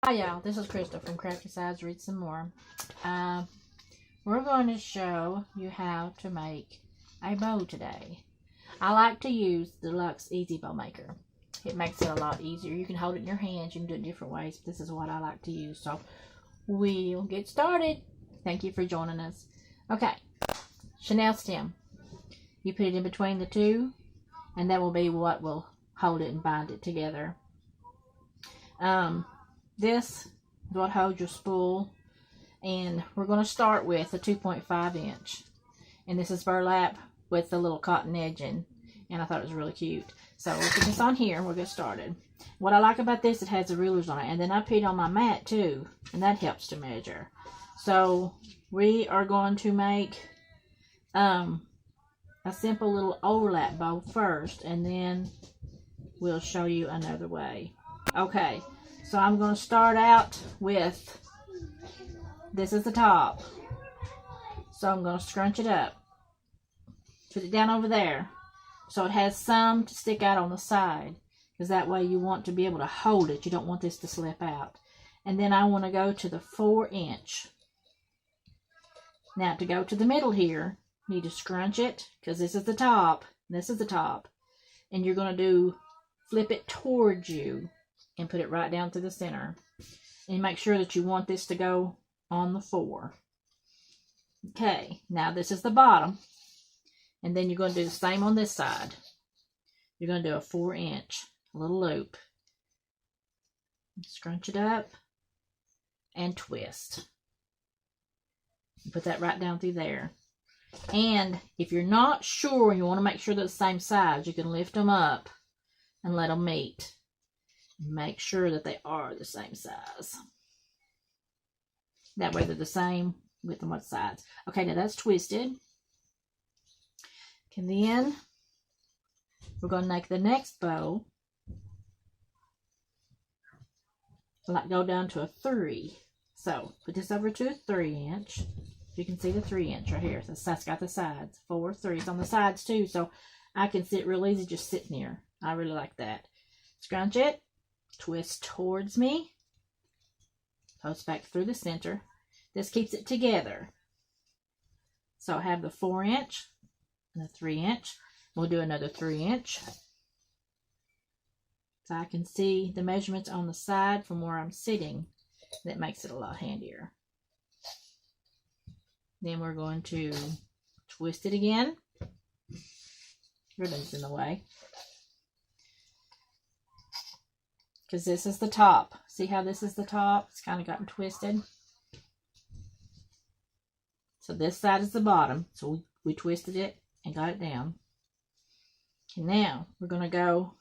Hi y'all, this is Crystal from Crafty Sides Read Some More. We're going to show you how to make a bow today. I like to use the Deluxe Easy Bow Maker. It makes it a lot easier. You can hold it in your hands, you can do it different ways, but this is what I like to use. So we'll get started. Thank you for joining us. Okay, chenille stem. You put it in between the two, and that will be what will hold it and bind it together. This is what holds your spool, and we're going to start with a 2.5 inch, and this is burlap with the little cotton edging, and I thought it was really cute. So we'll put this on here and we'll get started. What I like about this, it has the rulers on it, and then I put it on my mat too, and that helps to measure. So we are going to make a simple little overlap bow first, and then we'll show you another way. Okay, so I'm going to start out with, this is the top. So I'm going to scrunch it up. Put it down over there. So it has some to stick out on the side, because that way you want to be able to hold it. You don't want this to slip out. And then I want to go to the 4 inch. Now to go to the middle here, you need to scrunch it, because this is the top. This is the top. And you're going to flip it towards you and put it right down to the center. And make sure that you want this to go on the 4. Okay, now this is the bottom. And then you're going to do the same on this side. You're going to do a 4 inch, a little loop. Scrunch it up and twist. Put that right down through there. And if you're not sure, you want to make sure they're the same size, you can lift them up and let them meet. Make sure that they are the same size. That way they're the same width on both sides. Okay, now that's twisted. And then we're going to make the next bow. Like go down to a 3. So put this over to a 3 inch. You can see the 3 inch right here. So that's got the sides. 4, 3. It's on the sides too, so I can sit real easy just sitting here. I really like that. Scrunch it. Twist towards me. Post back through the center. This keeps it together. So I have the 4 inch and the 3 inch. We'll do another 3 inch. So I can see the measurements on the side from where I'm sitting. That makes it a lot handier. Then we're going to twist it again. Ribbon's in the way. Because this is the top. See how this is the top? It's kind of gotten twisted. So this side is the bottom. So we twisted it and got it down. And now we're going to go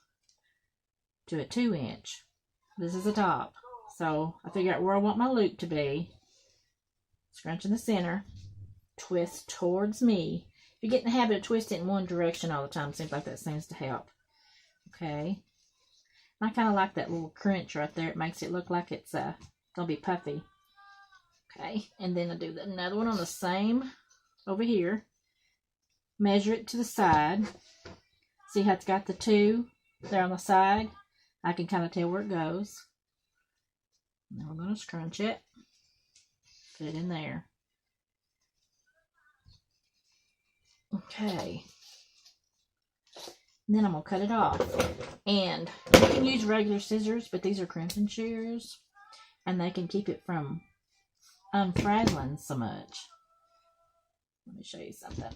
to a 2 inch. This is the top. So I figure out where I want my loop to be. Scrunch in the center. Twist towards me. If you get in the habit of twisting in one direction all the time, it seems like that seems to help. Okay. I kind of like that little crunch right there. It makes it look like it's going to be puffy. Okay, and then I'll do another one on the same over here. Measure it to the side. See how it's got the 2 there on the side? I can kind of tell where it goes. Now we're going to scrunch it. Put it in there. Okay. And then I'm going to cut it off. And you can use regular scissors, but these are crimping shears. And they can keep it from unfraggling so much. Let me show you something.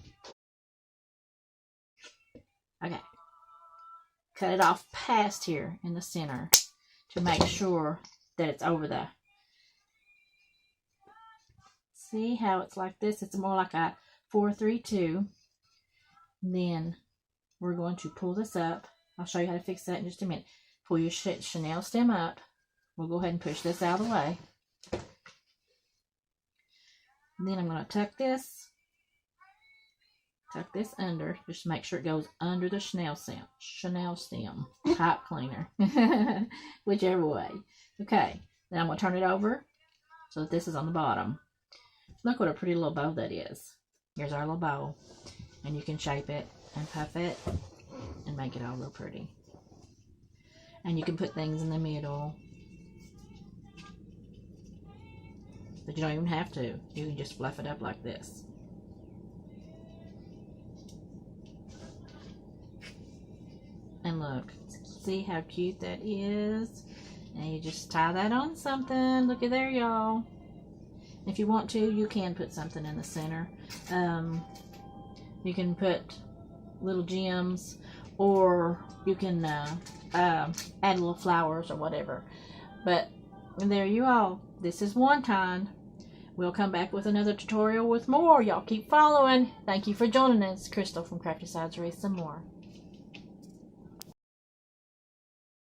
Okay. Cut it off past here in the center to make sure that it's over the... See how it's like this? It's more like a 4-3-2. Then we're going to pull this up. I'll show you how to fix that in just a minute. Pull your chenille stem up. We'll go ahead and push this out of the way. And then I'm going to tuck this under. Just make sure it goes under the chenille stem. Pipe cleaner. Whichever way. Okay. Then I'm going to turn it over so that this is on the bottom. Look what a pretty little bow that is. Here's our little bow. And you can shape it and puff it and make it all real pretty. And you can put things in the middle. But you don't even have to. You can just fluff it up like this. And look, see how cute that is? And you just tie that on something. Look at there, y'all. If you want to, you can put something in the center. You can put little gems, or you can add little flowers or whatever. But there you all. This is one kind. We'll come back with another tutorial with more. Y'all keep following. Thank you for joining us. Crystal from Crafty Sides Race some more.